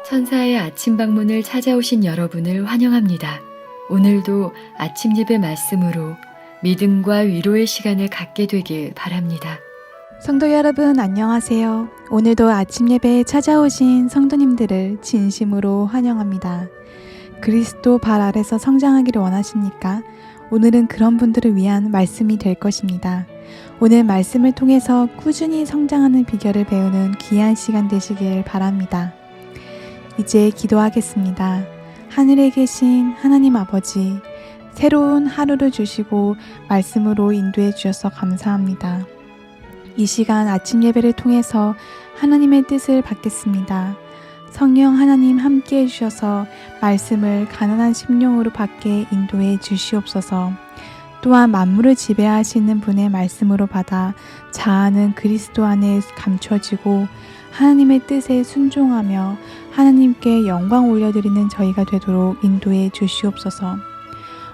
천사의 아침 방문을 찾아오신 여러분을 환영합니다. 오늘도 아침 예배 말씀으로 믿음과 위로의 시간을 갖게 되길 바랍니다. 성도 여러분 안녕하세요. 오늘도 아침 예배에 찾아오신 성도님들을 진심으로 환영합니다. 그리스도 발 아래서 성장하기를 원하십니까? 오늘은 그런 분들을 위한 말씀이 될 것입니다. 오늘 말씀을 통해서 꾸준히 성장하는 비결을 배우는 귀한 시간 되시길 바랍니다. 이제 기도하겠습니다. 하늘에 계신 하나님 아버지, 새로운 하루를 주시고 말씀으로 인도해 주셔서 감사합니다. 이 시간 아침 예배를 통해서 하나님의 뜻을 받겠습니다. 성령 하나님 함께 해주셔서 말씀을 가난한 심령으로 받게 인도해 주시옵소서. 또한 만물을 지배하시는 분의 말씀으로 받아 자아는 그리스도 안에 감춰지고 하나님의 뜻에 순종하며 하나님께 영광 올려드리는 저희가 되도록 인도해 주시옵소서.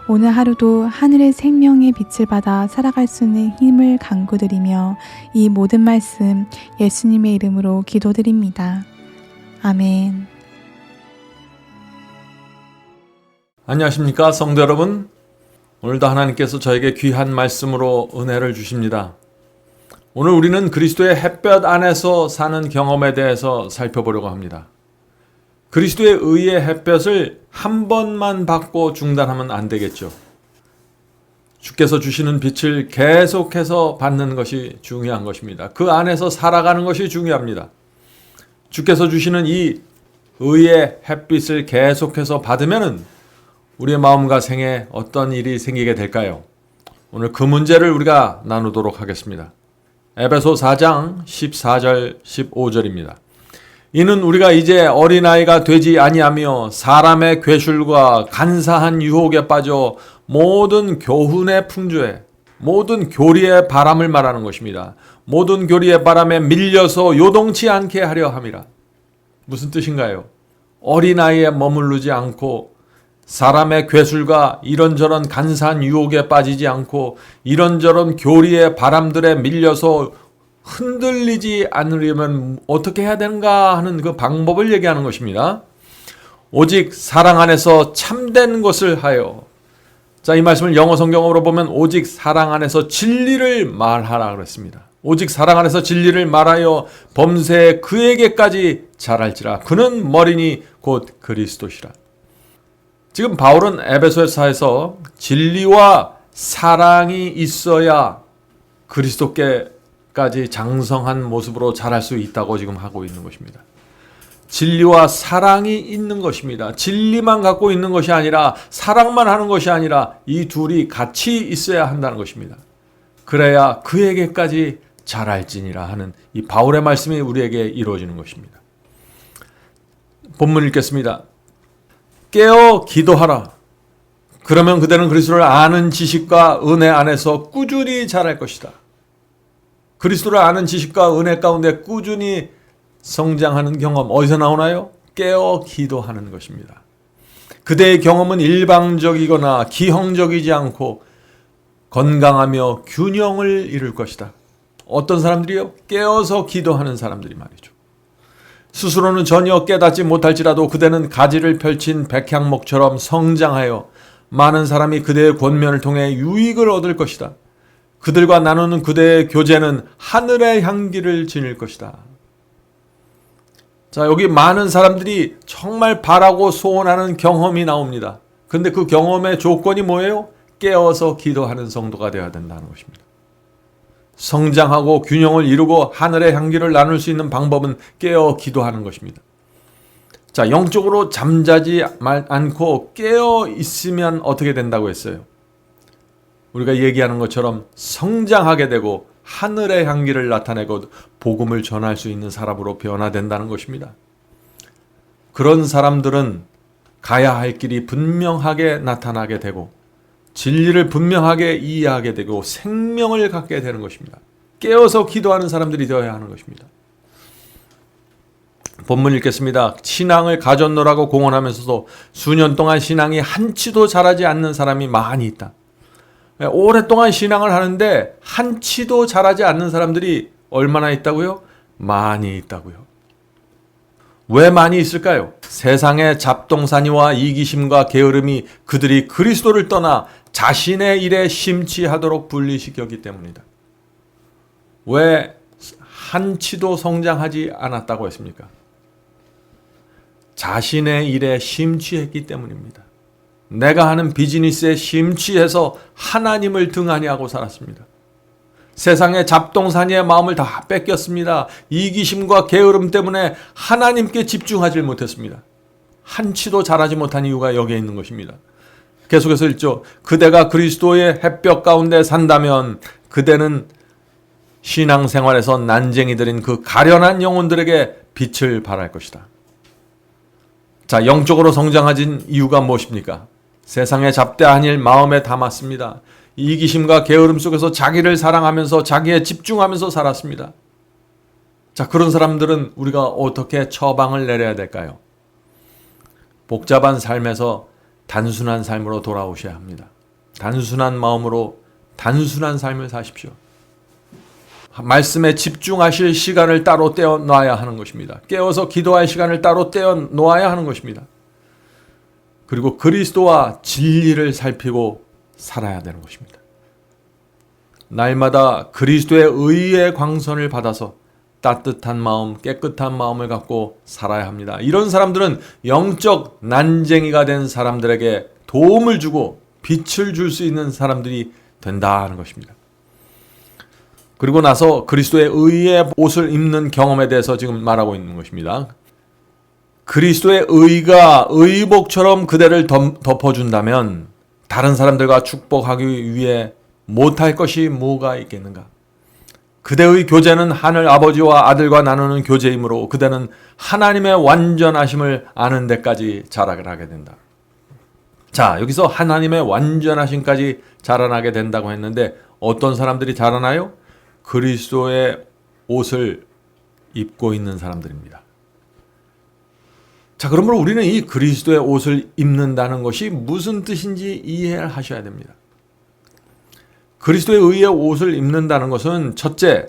오늘 하루도 하늘의 생명의 빛을 받아 살아갈 수 있는 힘을 간구드리며 이 모든 말씀 예수님의 이름으로 기도드립니다. 아멘. 안녕하십니까 성도 여러분. 오늘도 하나님께서 저에게 귀한 말씀으로 은혜를 주십니다. 오늘 우리는 그리스도의 햇볕 안에서 사는 경험에 대해서 살펴보려고 합니다. 그리스도의 의의 햇볕을 한 번만 받고 중단하면 안 되겠죠. 주께서 주시는 빛을 계속해서 받는 것이 중요한 것입니다. 그 안에서 살아가는 것이 중요합니다. 주께서 주시는 이 의의 햇빛을 계속해서 받으면은 우리의 마음과 생에 어떤 일이 생기게 될까요? 오늘 그 문제를 우리가 나누도록 하겠습니다. 에베소 4장 14절 15절입니다. 이는 우리가 이제 어린아이가 되지 아니하며 사람의 괴술과 간사한 유혹에 빠져 모든 교훈의 풍조에 모든 교리의 바람을 말하는 것입니다. 모든 교리의 바람에 밀려서 요동치 않게 하려 함이라. 무슨 뜻인가요? 어린아이에 머무르지 않고 사람의 괴술과 이런저런 간사한 유혹에 빠지지 않고 이런저런 교리의 바람들에 밀려서 흔들리지 않으려면 어떻게 해야 되는가 하는 그 방법을 얘기하는 것입니다. 오직 사랑 안에서 참된 것을 하여. 자, 이 말씀을 영어 성경으로 보면 오직 사랑 안에서 진리를 말하라 그랬습니다. 오직 사랑 안에서 진리를 말하여 범세에 그에게까지 자랄지라. 그는 머리니 곧 그리스도시라. 지금 바울은 에베소서에서 진리와 사랑이 있어야 그리스도께까지 장성한 모습으로 자랄 수 있다고 지금 하고 있는 것입니다. 진리와 사랑이 있는 것입니다. 진리만 갖고 있는 것이 아니라 사랑만 하는 것이 아니라 이 둘이 같이 있어야 한다는 것입니다. 그래야 그에게까지 자랄지니라 하는 이 바울의 말씀이 우리에게 이루어지는 것입니다. 본문 읽겠습니다. 깨어 기도하라. 그러면 그대는 그리스도를 아는 지식과 은혜 안에서 꾸준히 자랄 것이다. 그리스도를 아는 지식과 은혜 가운데 꾸준히 성장하는 경험 어디서 나오나요? 깨어 기도하는 것입니다. 그대의 경험은 일방적이거나 기형적이지 않고 건강하며 균형을 이룰 것이다. 어떤 사람들이요? 깨어서 기도하는 사람들이 말이죠. 스스로는 전혀 깨닫지 못할지라도 그대는 가지를 펼친 백향목처럼 성장하여 많은 사람이 그대의 권면을 통해 유익을 얻을 것이다. 그들과 나누는 그대의 교제는 하늘의 향기를 지닐 것이다. 자, 여기 많은 사람들이 정말 바라고 소원하는 경험이 나옵니다. 근데 그 경험의 조건이 뭐예요? 깨어서 기도하는 성도가 되어야 된다는 것입니다. 성장하고 균형을 이루고 하늘의 향기를 나눌 수 있는 방법은 깨어 기도하는 것입니다. 자, 영적으로 잠자지 않고 깨어 있으면 어떻게 된다고 했어요? 우리가 얘기하는 것처럼 성장하게 되고 하늘의 향기를 나타내고 복음을 전할 수 있는 사람으로 변화된다는 것입니다. 그런 사람들은 가야 할 길이 분명하게 나타나게 되고 진리를 분명하게 이해하게 되고 생명을 갖게 되는 것입니다. 깨어서 기도하는 사람들이 되어야 하는 것입니다. 본문 읽겠습니다. 신앙을 가졌노라고 공언하면서도 수년 동안 신앙이 한치도 자라지 않는 사람이 많이 있다. 오랫동안 신앙을 하는데 한치도 자라지 않는 사람들이 얼마나 있다고요? 많이 있다고요. 왜 많이 있을까요? 세상의 잡동사니와 이기심과 게으름이 그들이 그리스도를 떠나 자신의 일에 심취하도록 분리시켰기 때문이다. 왜 한치도 성장하지 않았다고 했습니까? 자신의 일에 심취했기 때문입니다. 내가 하는 비즈니스에 심취해서 하나님을 등한히 하고 살았습니다. 세상의 잡동사니의 마음을 다 뺏겼습니다. 이기심과 게으름 때문에 하나님께 집중하지 못했습니다. 한치도 잘하지 못한 이유가 여기에 있는 것입니다. 계속해서 읽죠. 그대가 그리스도의 햇볕 가운데 산다면 그대는 신앙생활에서 난쟁이들인 그 가련한 영혼들에게 빛을 발할 것이다. 자, 영적으로 성장하진 이유가 무엇입니까? 세상에 잡다한 일 마음에 담았습니다. 이기심과 게으름 속에서 자기를 사랑하면서 자기에 집중하면서 살았습니다. 자, 그런 사람들은 우리가 어떻게 처방을 내려야 될까요? 복잡한 삶에서 단순한 삶으로 돌아오셔야 합니다. 단순한 마음으로 단순한 삶을 사십시오. 말씀에 집중하실 시간을 따로 떼어 놔야 하는 것입니다. 깨어서 기도할 시간을 따로 떼어 놓아야 하는 것입니다. 그리고 그리스도와 진리를 살피고 살아야 되는 것입니다. 날마다 그리스도의 의의 광선을 받아서 따뜻한 마음, 깨끗한 마음을 갖고 살아야 합니다. 이런 사람들은 영적 난쟁이가 된 사람들에게 도움을 주고 빛을 줄 수 있는 사람들이 된다는 것입니다. 그리고 나서 그리스도의 의의 옷을 입는 경험에 대해서 지금 말하고 있는 것입니다. 그리스도의 의가 의복처럼 그대를 덮어준다면 다른 사람들과 축복하기 위해 못할 것이 뭐가 있겠는가? 그대의 교제는 하늘 아버지와 아들과 나누는 교제이므로 그대는 하나님의 완전하심을 아는 데까지 자라나게 된다. 자, 여기서 하나님의 완전하심까지 자라나게 된다고 했는데 어떤 사람들이 자라나요? 그리스도의 옷을 입고 있는 사람들입니다. 자, 그러므로 우리는 이 그리스도의 옷을 입는다는 것이 무슨 뜻인지 이해를 하셔야 됩니다. 그리스도의 의의 옷을 입는다는 것은 첫째,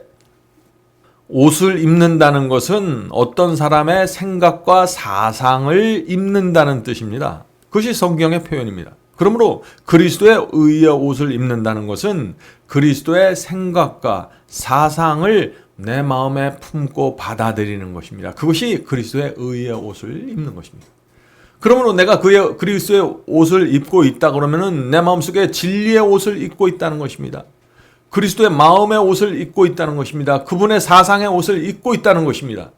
옷을 입는다는 것은 어떤 사람의 생각과 사상을 입는다는 뜻입니다. 그것이 성경의 표현입니다. 그러므로 그리스도의 의의 옷을 입는다는 것은 그리스도의 생각과 사상을 내 마음에 품고 받아들이는 것입니다. 그것이 그리스도의 의의 옷을 입는 것입니다. 그러므로 내가 그리스도의 옷을 입고 있다 그러면은 내 마음속에 진리의 옷을 입고 있다는 것입니다. 그리스도의 마음의 옷을 입고 있다는 것입니다. 그분의 사상의 옷을 입고 있다는 것입니다.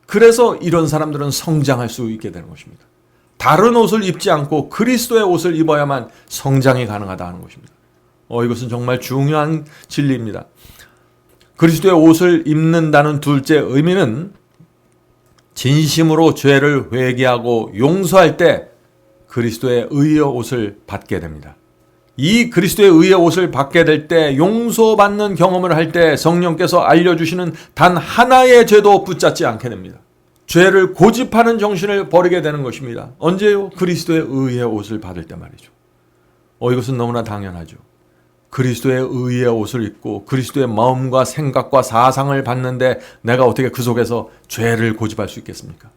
그래서 이런 사람들은 성장할 수 있게 되는 것입니다. 다른 옷을 입지 않고 그리스도의 옷을 입어야만 성장이 가능하다는 것입니다. 이것은 정말 중요한 진리입니다. 그리스도의 옷을 입는다는 둘째 의미는 진심으로 죄를 회개하고 용서할 때 그리스도의 의의 옷을 받게 됩니다. 이 그리스도의 의의 옷을 받게 될 때 용서받는 경험을 할 때 성령께서 알려주시는 단 하나의 죄도 붙잡지 않게 됩니다. 죄를 고집하는 정신을 버리게 되는 것입니다. 언제요? 그리스도의 의의 옷을 받을 때 말이죠. 이것은 너무나 당연하죠. 그리스도의 의의 옷을 입고 그리스도의 마음과 생각과 사상을 받는데 내가 어떻게 그 속에서 죄를 고집할 수 있겠습니까?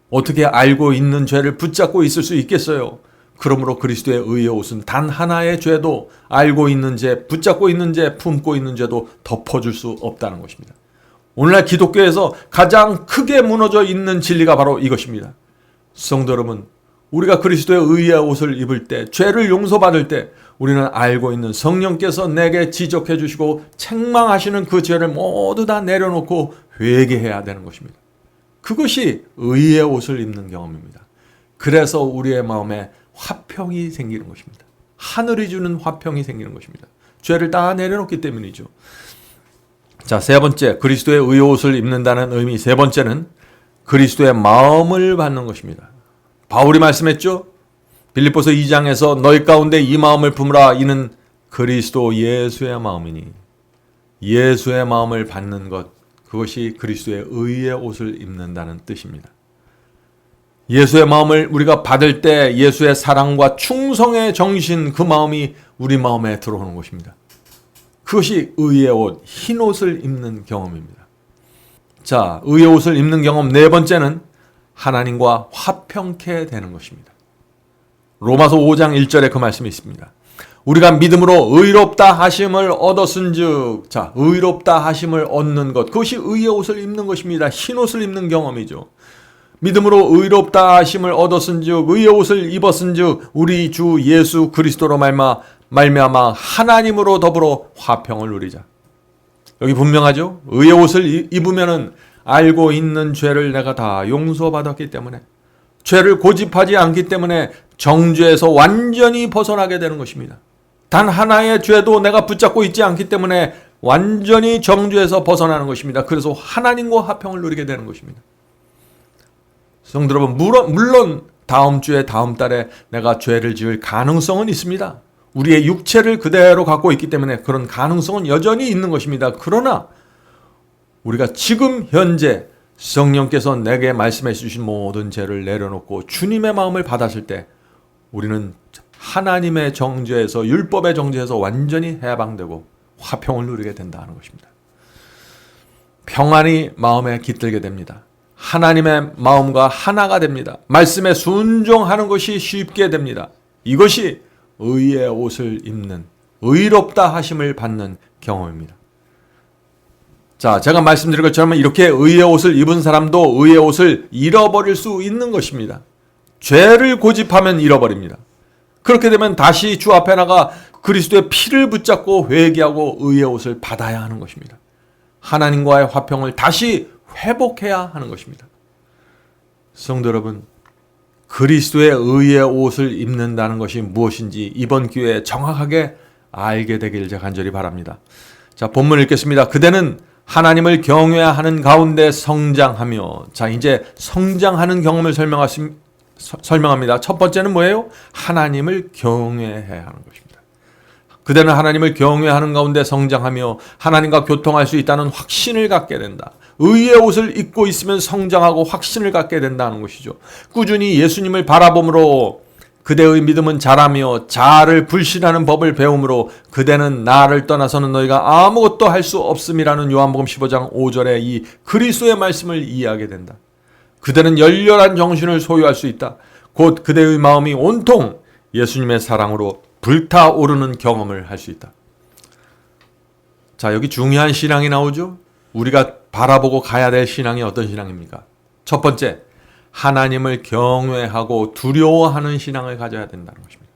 어떻게 알고 있는 죄를 붙잡고 있을 수 있겠어요? 그러므로 그리스도의 의의 옷은 단 하나의 죄도 알고 있는 죄, 붙잡고 있는 죄, 품고 있는 죄도 덮어줄 수 없다는 것입니다. 오늘날 기독교에서 가장 크게 무너져 있는 진리가 바로 이것입니다. 성도 여러분, 우리가 그리스도의 의의 옷을 입을 때, 죄를 용서받을 때 우리는 알고 있는 성령께서 내게 지적해 주시고 책망하시는 그 죄를 모두 다 내려놓고 회개해야 되는 것입니다. 그것이 의의 옷을 입는 경험입니다. 그래서 우리의 마음에 화평이 생기는 것입니다. 하늘이 주는 화평이 생기는 것입니다. 죄를 다 내려놓기 때문이죠. 자, 세 번째, 그리스도의 의의 옷을 입는다는 의미 세 번째는 그리스도의 마음을 받는 것입니다. 바울이 말씀했죠. 빌립보서 2장에서 너희 가운데 이 마음을 품으라. 이는 그리스도 예수의 마음이니. 예수의 마음을 받는 것, 그것이 그리스도의 의의 옷을 입는다는 뜻입니다. 예수의 마음을 우리가 받을 때 예수의 사랑과 충성의 정신, 그 마음이 우리 마음에 들어오는 것입니다. 그것이 의의 옷, 흰 옷을 입는 경험입니다. 자, 의의 옷을 입는 경험 네 번째는 하나님과 화평케 되는 것입니다. 로마서 5장 1절에 그 말씀이 있습니다. 우리가 믿음으로 의롭다 하심을 얻었은즉, 자, 의롭다 하심을 얻는 것, 그것이 의의 옷을 입는 것입니다. 흰 옷을 입는 경험이죠. 믿음으로 의롭다 하심을 얻었은즉, 의의 옷을 입었은즉, 우리 주 예수 그리스도로 말미암아 하나님으로 더불어 화평을 누리자. 여기 분명하죠? 의의 옷을 입으면은 알고 있는 죄를 내가 다 용서받았기 때문에, 죄를 고집하지 않기 때문에 정죄에서 완전히 벗어나게 되는 것입니다. 단 하나의 죄도 내가 붙잡고 있지 않기 때문에 완전히 정죄에서 벗어나는 것입니다. 그래서 하나님과 화평을 누리게 되는 것입니다. 성도 여러분, 물론 다음 주에 다음 달에 내가 죄를 지을 가능성은 있습니다. 우리의 육체를 그대로 갖고 있기 때문에 그런 가능성은 여전히 있는 것입니다. 그러나 우리가 지금 현재 성령께서 내게 말씀해 주신 모든 죄를 내려놓고 주님의 마음을 받았을 때 우리는 하나님의 정죄에서, 율법의 정죄에서 완전히 해방되고 화평을 누리게 된다는 것입니다. 평안이 마음에 깃들게 됩니다. 하나님의 마음과 하나가 됩니다. 말씀에 순종하는 것이 쉽게 됩니다. 이것이 의의 옷을 입는, 의롭다 하심을 받는 경험입니다. 자, 제가 말씀드린 것처럼 이렇게 의의 옷을 입은 사람도 의의 옷을 잃어버릴 수 있는 것입니다. 죄를 고집하면 잃어버립니다. 그렇게 되면 다시 주 앞에 나가 그리스도의 피를 붙잡고 회개하고 의의 옷을 받아야 하는 것입니다. 하나님과의 화평을 다시 회복해야 하는 것입니다. 성도 여러분, 그리스도의 의의 옷을 입는다는 것이 무엇인지 이번 기회에 정확하게 알게 되길 제가 간절히 바랍니다. 자, 본문 읽겠습니다. 그대는 하나님을 경외하는 가운데 성장하며, 자, 이제 성장하는 경험을 설명합니다. 첫 번째는 뭐예요? 하나님을 경외해야 하는 것입니다. 그대는 하나님을 경외하는 가운데 성장하며 하나님과 교통할 수 있다는 확신을 갖게 된다. 의의 옷을 입고 있으면 성장하고 확신을 갖게 된다는 것이죠. 꾸준히 예수님을 바라봄으로 그대의 믿음은 자라며 자아를 불신하는 법을 배움으로 그대는 나를 떠나서는 너희가 아무것도 할 수 없음이라는 요한복음 15장 5절의 이 그리스도의 말씀을 이해하게 된다. 그대는 열렬한 정신을 소유할 수 있다. 곧 그대의 마음이 온통 예수님의 사랑으로 불타오르는 경험을 할 수 있다. 자, 여기 중요한 신앙이 나오죠. 우리가 바라보고 가야 될 신앙이 어떤 신앙입니까? 첫 번째, 하나님을 경외하고 두려워하는 신앙을 가져야 된다는 것입니다.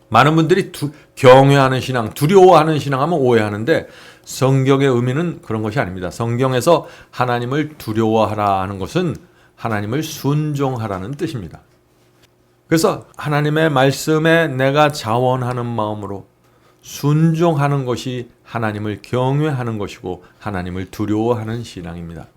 많은 분들이 경외하는 신앙, 두려워하는 신앙 하면 오해하는데 성경의 의미는 그런 것이 아닙니다. 성경에서 하나님을 두려워하라 하는 것은 하나님을 순종하라는 뜻입니다. 그래서 하나님의 말씀에 내가 자원하는 마음으로 순종하는 것이 하나님을 경외하는 것이고 하나님을 두려워하는 신앙입니다.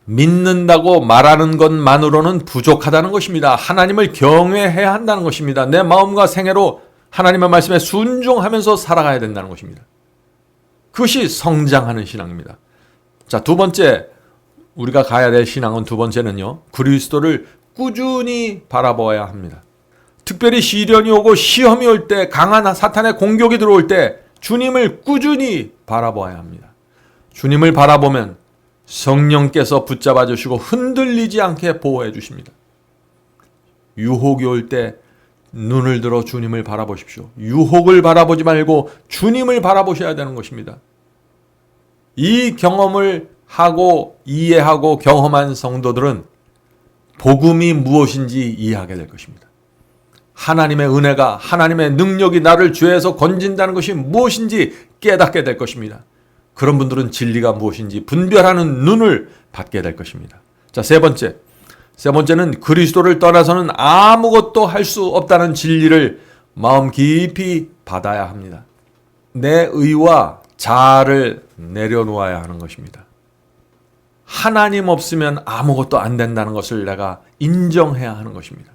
믿는다고 말하는 것만으로는 부족하다는 것입니다. 하나님을 경외해야 한다는 것입니다. 내 마음과 생애로 하나님의 말씀에 순종하면서 살아가야 된다는 것입니다. 그것이 성장하는 신앙입니다. 자, 두 번째, 우리가 가야 될 신앙은 두 번째는요, 그리스도를 꾸준히 바라보아야 합니다. 특별히 시련이 오고 시험이 올 때, 강한 사탄의 공격이 들어올 때 주님을 꾸준히 바라보아야 합니다. 주님을 바라보면 성령께서 붙잡아 주시고 흔들리지 않게 보호해 주십니다. 유혹이 올 때 눈을 들어 주님을 바라보십시오. 유혹을 바라보지 말고 주님을 바라보셔야 되는 것입니다. 이 경험을 하고 이해하고 경험한 성도들은 복음이 무엇인지 이해하게 될 것입니다. 하나님의 은혜가, 하나님의 능력이 나를 죄에서 건진다는 것이 무엇인지 깨닫게 될 것입니다. 그런 분들은 진리가 무엇인지 분별하는 눈을 받게 될 것입니다. 자, 세 번째는 그리스도를 떠나서는 아무것도 할 수 없다는 진리를 마음 깊이 받아야 합니다. 내 의와 자아를 내려놓아야 하는 것입니다. 하나님 없으면 아무것도 안 된다는 것을 내가 인정해야 하는 것입니다.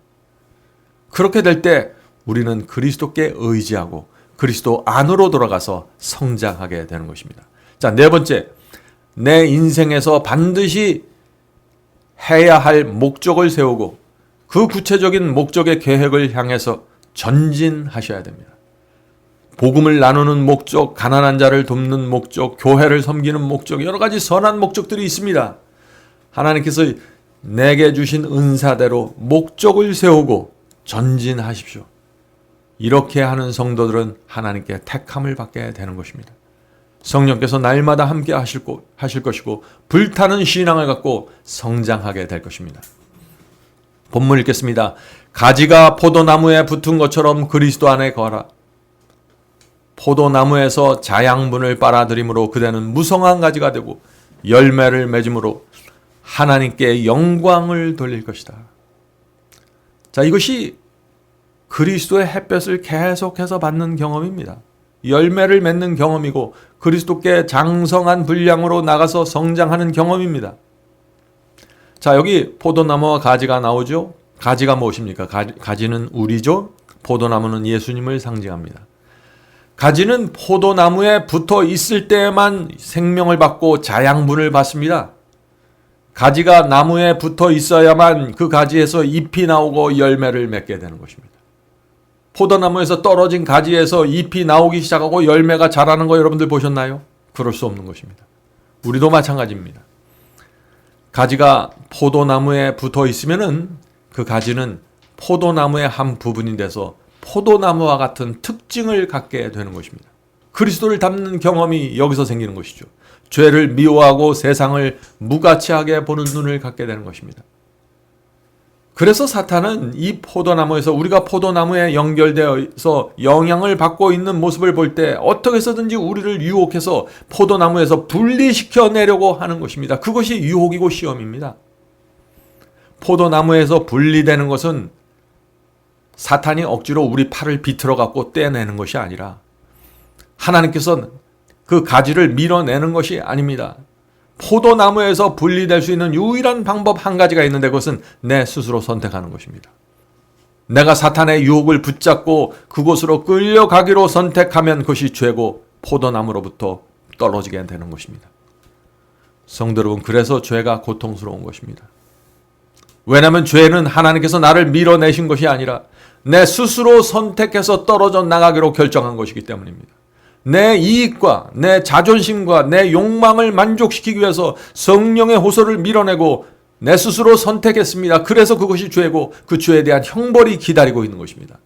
그렇게 될 때 우리는 그리스도께 의지하고 그리스도 안으로 돌아가서 성장하게 되는 것입니다. 자, 네 번째, 내 인생에서 반드시 해야 할 목적을 세우고 그 구체적인 목적의 계획을 향해서 전진하셔야 됩니다. 복음을 나누는 목적, 가난한 자를 돕는 목적, 교회를 섬기는 목적, 여러 가지 선한 목적들이 있습니다. 하나님께서 내게 주신 은사대로 목적을 세우고 전진하십시오. 이렇게 하는 성도들은 하나님께 택함을 받게 되는 것입니다. 성령께서 날마다 함께 하실 것이고 불타는 신앙을 갖고 성장하게 될 것입니다. 본문 읽겠습니다. 가지가 포도나무에 붙은 것처럼 그리스도 안에 거하라. 포도나무에서 자양분을 빨아들임으로 그대는 무성한 가지가 되고 열매를 맺음으로 하나님께 영광을 돌릴 것이다. 자, 이것이 그리스도의 햇볕을 계속해서 받는 경험입니다. 열매를 맺는 경험이고 그리스도께 장성한 분량으로 나가서 성장하는 경험입니다. 자, 여기 포도나무와 가지가 나오죠. 가지가 무엇입니까? 가지는 우리죠. 포도나무는 예수님을 상징합니다. 가지는 포도나무에 붙어 있을 때에만 생명을 받고 자양분을 받습니다. 가지가 나무에 붙어 있어야만 그 가지에서 잎이 나오고 열매를 맺게 되는 것입니다. 포도나무에서 떨어진 가지에서 잎이 나오기 시작하고 열매가 자라는 거 여러분들 보셨나요? 그럴 수 없는 것입니다. 우리도 마찬가지입니다. 가지가 포도나무에 붙어 있으면은 그 가지는 포도나무의 한 부분이 돼서 포도나무와 같은 특징을 갖게 되는 것입니다. 그리스도를 닮는 경험이 여기서 생기는 것이죠. 죄를 미워하고 세상을 무가치하게 보는 눈을 갖게 되는 것입니다. 그래서 사탄은 이 포도나무에서 우리가 포도나무에 연결되어서 영향을 받고 있는 모습을 볼 때 어떻게 해서든지 우리를 유혹해서 포도나무에서 분리시켜 내려고 하는 것입니다. 그것이 유혹이고 시험입니다. 포도나무에서 분리되는 것은 사탄이 억지로 우리 팔을 비틀어 갖고 떼내는 것이 아니라 하나님께서는 그 가지를 밀어내는 것이 아닙니다. 포도나무에서 분리될 수 있는 유일한 방법 한 가지가 있는데 그것은 내 스스로 선택하는 것입니다. 내가 사탄의 유혹을 붙잡고 그곳으로 끌려가기로 선택하면 그것이 죄고 포도나무로부터 떨어지게 되는 것입니다. 성도 여러분, 그래서 죄가 고통스러운 것입니다. 왜냐하면 죄는 하나님께서 나를 밀어내신 것이 아니라 내 스스로 선택해서 떨어져 나가기로 결정한 것이기 때문입니다. 내 이익과 내 자존심과 내 욕망을 만족시키기 위해서 성령의 호소를 밀어내고 내 스스로 선택했습니다. 그래서 그것이 죄고 그 죄에 대한 형벌이 기다리고 있는 것입니다.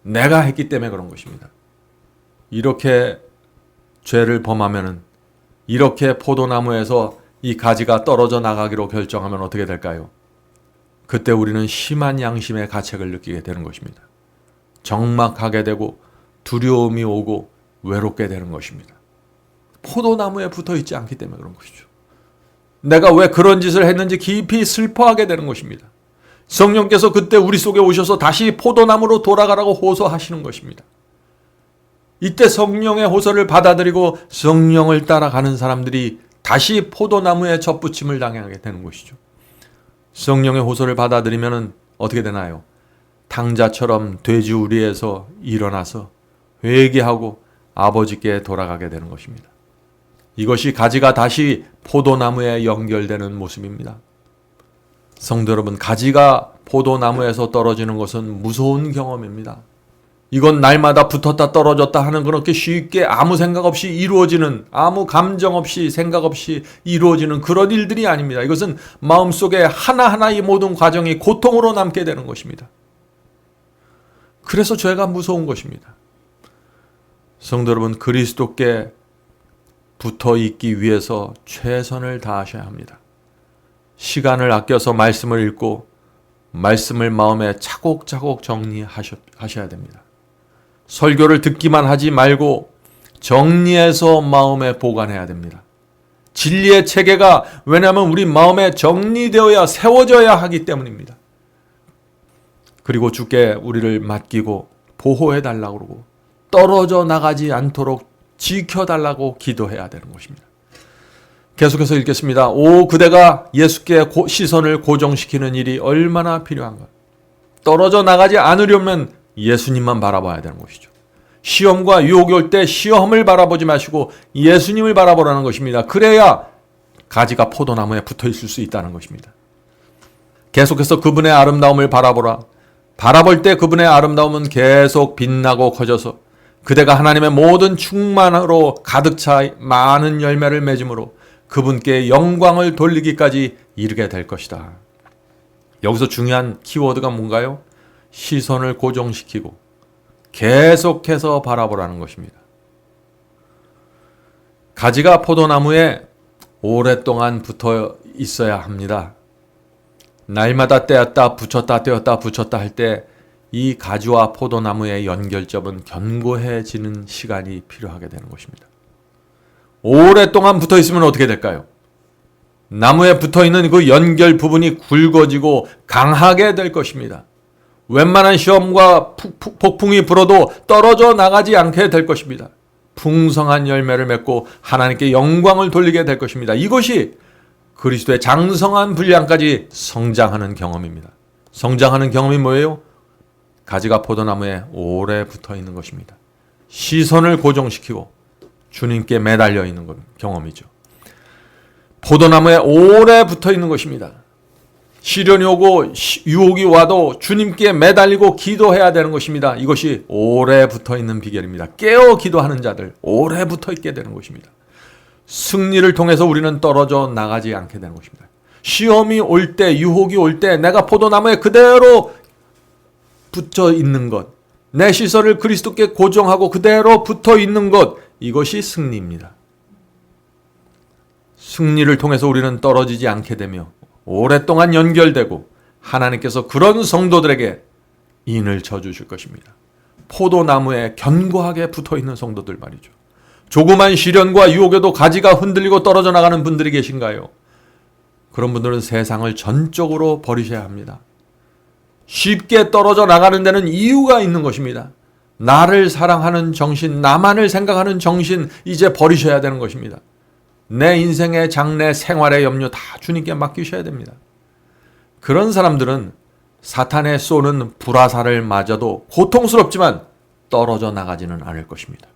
내가 했기 때문에 그런 것입니다. 이렇게 죄를 범하면은 이렇게 포도나무에서 이 가지가 떨어져 나가기로 결정하면 어떻게 될까요? 그때 우리는 심한 양심의 가책을 느끼게 되는 것입니다. 적막하게 되고 두려움이 오고 외롭게 되는 것입니다. 포도나무에 붙어 있지 않기 때문에 그런 것이죠. 내가 왜 그런 짓을 했는지 깊이 슬퍼하게 되는 것입니다. 성령께서 그때 우리 속에 오셔서 다시 포도나무로 돌아가라고 호소하시는 것입니다. 이때 성령의 호소를 받아들이고 성령을 따라가는 사람들이 다시 포도나무에 접붙임을 당하게 되는 것이죠. 성령의 호소를 받아들이면 어떻게 되나요? 탕자처럼 돼지우리에서 일어나서 회개하고 아버지께 돌아가게 되는 것입니다. 이것이 가지가 다시 포도나무에 연결되는 모습입니다. 성도 여러분, 가지가 포도나무에서 떨어지는 것은 무서운 경험입니다. 이건 날마다 붙었다 떨어졌다 하는 그렇게 쉽게 아무 생각 없이 이루어지는, 아무 감정 없이 생각 없이 이루어지는 그런 일들이 아닙니다. 이것은 마음속에 하나하나 이 모든 과정이 고통으로 남게 되는 것입니다. 그래서 죄가 무서운 것입니다. 성도 여러분, 그리스도께 붙어 있기 위해서 최선을 다하셔야 합니다. 시간을 아껴서 말씀을 읽고 말씀을 마음에 차곡차곡 정리하셔야 됩니다. 설교를 듣기만 하지 말고 정리해서 마음에 보관해야 됩니다. 진리의 체계가 왜냐하면 우리 마음에 정리되어야 세워져야 하기 때문입니다. 그리고 주께 우리를 맡기고 보호해달라고 그러고 떨어져 나가지 않도록 지켜달라고 기도해야 되는 것입니다. 계속해서 읽겠습니다. 오, 그대가 예수께 시선을 고정시키는 일이 얼마나 필요한가. 떨어져 나가지 않으려면 예수님만 바라봐야 되는 것이죠. 시험과 유혹이 올 때 시험을 바라보지 마시고 예수님을 바라보라는 것입니다. 그래야 가지가 포도나무에 붙어 있을 수 있다는 것입니다. 계속해서 그분의 아름다움을 바라보라. 바라볼 때 그분의 아름다움은 계속 빛나고 커져서 그대가 하나님의 모든 충만으로 가득 차 많은 열매를 맺음으로 그분께 영광을 돌리기까지 이르게 될 것이다. 여기서 중요한 키워드가 뭔가요? 시선을 고정시키고 계속해서 바라보라는 것입니다. 가지가 포도나무에 오랫동안 붙어 있어야 합니다. 날마다 떼었다 붙였다 떼었다 붙였다 할 때 이 가지와 포도나무의 연결점은 견고해지는 시간이 필요하게 되는 것입니다. 오랫동안 붙어 있으면 어떻게 될까요? 나무에 붙어 있는 그 연결 부분이 굵어지고 강하게 될 것입니다. 웬만한 시험과 폭풍이 불어도 떨어져 나가지 않게 될 것입니다. 풍성한 열매를 맺고 하나님께 영광을 돌리게 될 것입니다. 이것이 그리스도의 장성한 분량까지 성장하는 경험입니다. 성장하는 경험이 뭐예요? 가지가 포도나무에 오래 붙어 있는 것입니다. 시선을 고정시키고 주님께 매달려 있는 경험이죠. 포도나무에 오래 붙어 있는 것입니다. 시련이 오고 유혹이 와도 주님께 매달리고 기도해야 되는 것입니다. 이것이 오래 붙어 있는 비결입니다. 깨어 기도하는 자들 오래 붙어 있게 되는 것입니다. 승리를 통해서 우리는 떨어져 나가지 않게 되는 것입니다. 시험이 올 때, 유혹이 올 때 내가 포도나무에 그대로 붙어 있는 것, 내 시선을 그리스도께 고정하고 그대로 붙어 있는 것, 이것이 승리입니다. 승리를 통해서 우리는 떨어지지 않게 되며 오랫동안 연결되고 하나님께서 그런 성도들에게 인을 쳐주실 것입니다. 포도나무에 견고하게 붙어있는 성도들 말이죠. 조그만 시련과 유혹에도 가지가 흔들리고 떨어져 나가는 분들이 계신가요? 그런 분들은 세상을 전적으로 버리셔야 합니다. 쉽게 떨어져 나가는 데는 이유가 있는 것입니다. 나를 사랑하는 정신, 나만을 생각하는 정신 이제 버리셔야 되는 것입니다. 내 인생의 장래, 생활의 염려 다 주님께 맡기셔야 됩니다. 그런 사람들은 사탄에 쏘는 불화살을 맞아도 고통스럽지만 떨어져 나가지는 않을 것입니다.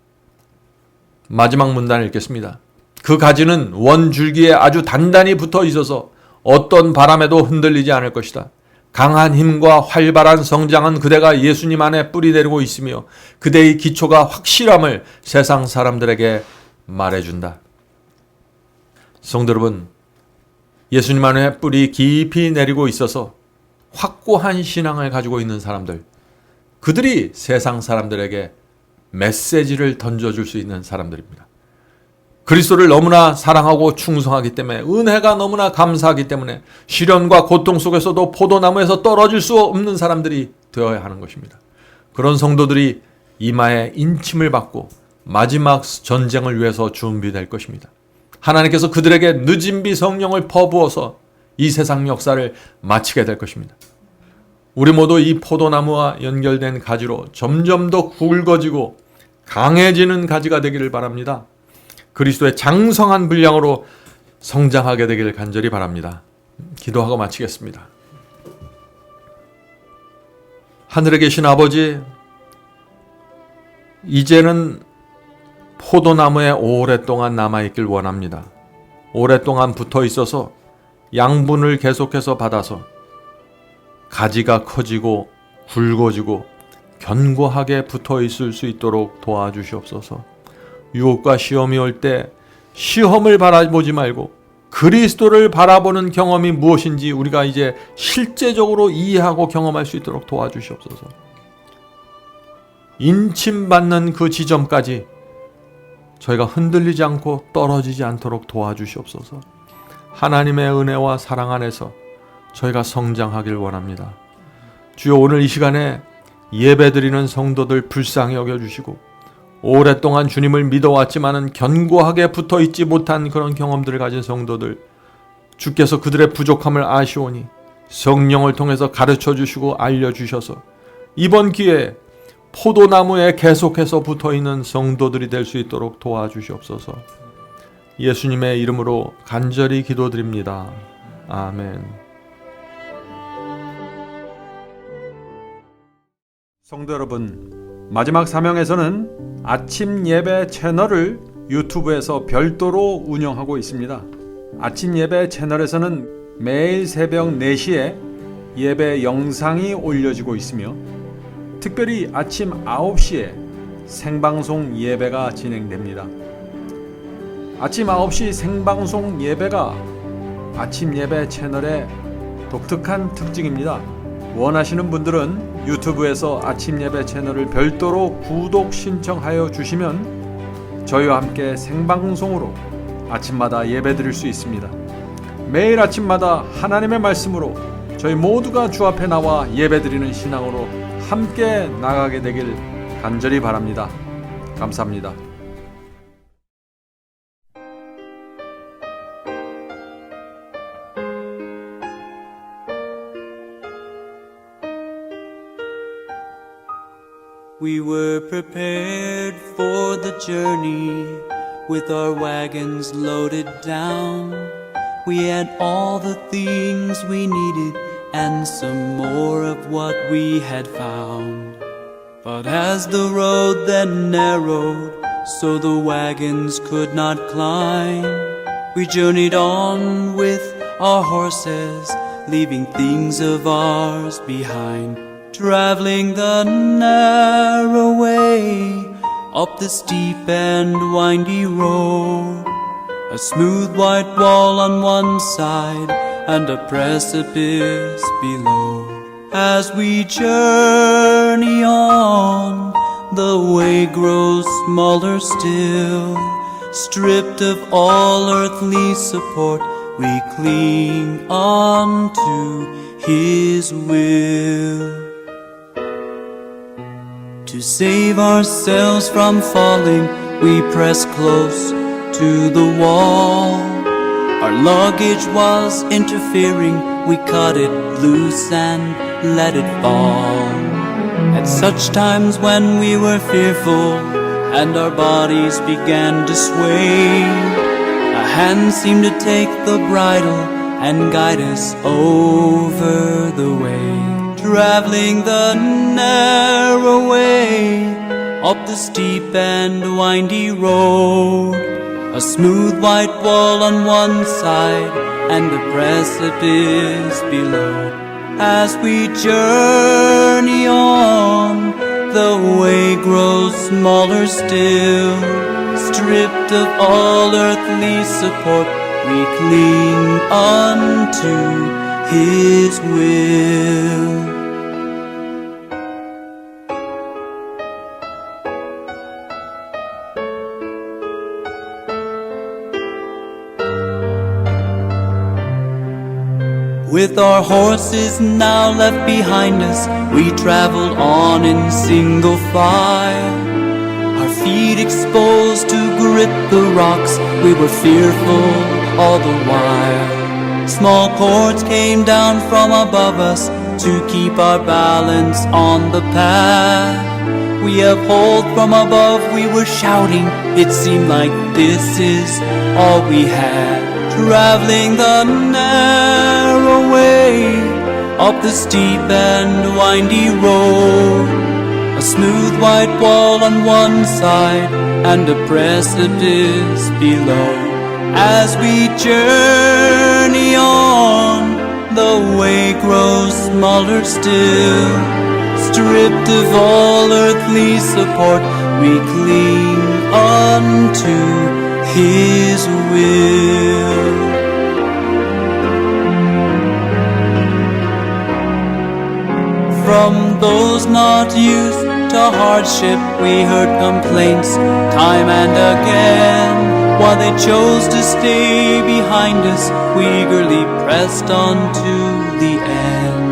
마지막 문단을 읽겠습니다. 그 가지는 원줄기에 아주 단단히 붙어 있어서 어떤 바람에도 흔들리지 않을 것이다. 강한 힘과 활발한 성장은 그대가 예수님 안에 뿌리 내리고 있으며 그대의 기초가 확실함을 세상 사람들에게 말해준다. 성도 여러분, 예수님 안에 뿌리 깊이 내리고 있어서 확고한 신앙을 가지고 있는 사람들, 그들이 세상 사람들에게 메시지를 던져줄 수 있는 사람들입니다. 그리스도를 너무나 사랑하고 충성하기 때문에, 은혜가 너무나 감사하기 때문에 시련과 고통 속에서도 포도나무에서 떨어질 수 없는 사람들이 되어야 하는 것입니다. 그런 성도들이 이마에 인침을 받고 마지막 전쟁을 위해서 준비될 것입니다. 하나님께서 그들에게 늦은 비 성령을 퍼부어서 이 세상 역사를 마치게 될 것입니다. 우리 모두 이 포도나무와 연결된 가지로 점점 더 굵어지고 강해지는 가지가 되기를 바랍니다. 그리스도의 장성한 분량으로 성장하게 되기를 간절히 바랍니다. 기도하고 마치겠습니다. 하늘에 계신 아버지, 이제는 포도나무에 오랫동안 남아있길 원합니다. 오랫동안 붙어 있어서 양분을 계속해서 받아서 가지가 커지고 굵어지고 견고하게 붙어 있을 수 있도록 도와주시옵소서. 유혹과 시험이 올 때 시험을 바라보지 말고 그리스도를 바라보는 경험이 무엇인지 우리가 이제 실제적으로 이해하고 경험할 수 있도록 도와주시옵소서. 인침받는 그 지점까지 저희가 흔들리지 않고 떨어지지 않도록 도와주시옵소서. 하나님의 은혜와 사랑 안에서 저희가 성장하길 원합니다. 주여, 오늘 이 시간에 예배드리는 성도들 불쌍히 여겨주시고 오랫동안 주님을 믿어왔지만은 견고하게 붙어있지 못한 그런 경험들을 가진 성도들, 주께서 그들의 부족함을 아시오니 성령을 통해서 가르쳐주시고 알려주셔서 이번 기회에 포도나무에 계속해서 붙어있는 성도들이 될 수 있도록 도와주시옵소서. 예수님의 이름으로 간절히 기도드립니다. 아멘. 성도 여러분, 마지막 사명에서는 아침 예배 채널을 유튜브에서 별도로 운영하고 있습니다. 아침 예배 채널에서는 매일 새벽 4시에 예배 영상이 올려지고 있으며 특별히 아침 9시에 생방송 예배가 진행됩니다. 아침 9시 생방송 예배가 아침 예배 채널의 독특한 특징입니다. 원하시는 분들은 유튜브에서 아침 예배 채널을 별도로 구독 신청하여 주시면 저희와 함께 생방송으로 아침마다 예배 드릴 수 있습니다. 매일 아침마다 하나님의 말씀으로 저희 모두가 주 앞에 나와 예배 드리는 신앙으로 함께 나가게 되길 간절히 바랍니다. 감사합니다. We were prepared for the journey with our wagons loaded down. We had all the things we needed and some more of what we had found. But as the road then narrowed so the wagons could not climb, we journeyed on with our horses, leaving things of ours behind. Traveling the narrow way up the steep and windy road, a smooth white wall on one side and a precipice below. As we journey on, the way grows smaller still. Stripped of all earthly support, we cling on to His will. To save ourselves from falling, we press close to the wall. Our luggage was interfering, we cut it loose and let it fall. At such times when we were fearful and our bodies began to sway, a hand seemed to take the bridle and guide us over the way. Traveling the narrow way up the steep and windy road, a smooth white wall on one side and a precipice below. As we journey on, the way grows smaller still. Stripped of all earthly support, we cling on to His will. With our horses now left behind us, we traveled on in single file. Our feet exposed to grip the rocks, we were fearful all the while. Small cords came down from above us to keep our balance on the path. We upheld from above, we were shouting, it seemed like this is all we had. Traveling the narrow way up the steep and windy road, a smooth white wall on one side and a precipice below. As we journey on, the way grows smaller still. Stripped of all earthly support, we cling on to His will. From those not used to hardship, we heard complaints time and again. While they chose to stay behind us, we eagerly pressed on to the end.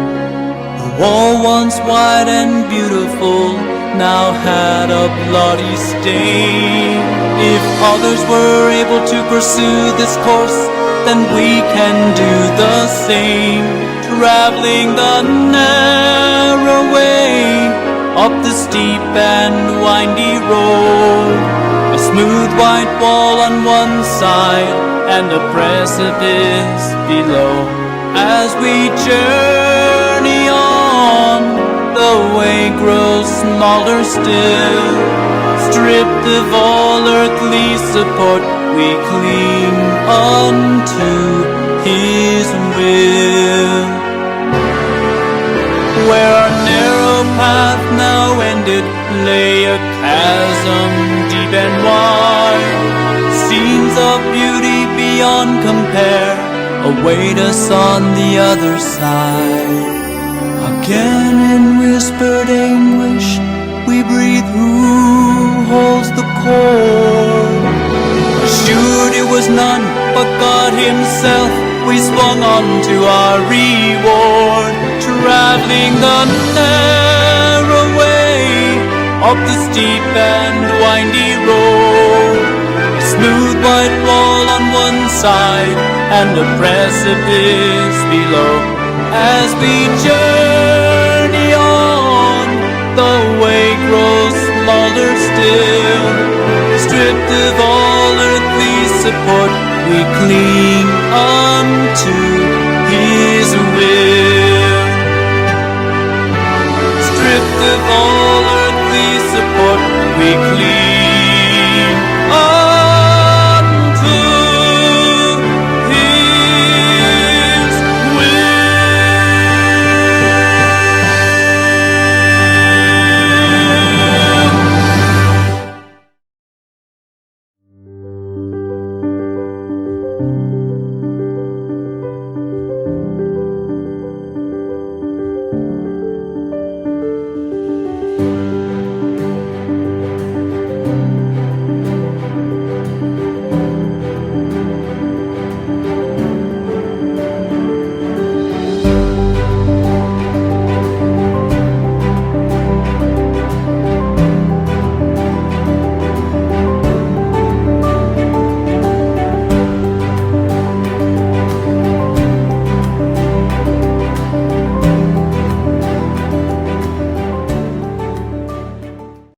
The wall, once wide and beautiful, now had a bloody stain. If others were able to pursue this course, then we can do the same. Traveling the narrow way up the steep and windy road, a smooth white wall on one side and a precipice below. As we journey on, the way grows smaller still. Stripped of all earthly support, we cling on to His will. Where our narrow path now ended lay a chasm deep and wide. Scenes of beauty beyond compare await us on the other side. Again in whispered anguish we breathe, who holds the cord? Assured it was none but God himself, we swung on to our reward, traveling the narrow way up the steep and windy road. A smooth white wall on one side and a precipice below. As we journey on, the way grows smaller still. Stripped of all earthly support, we cling unto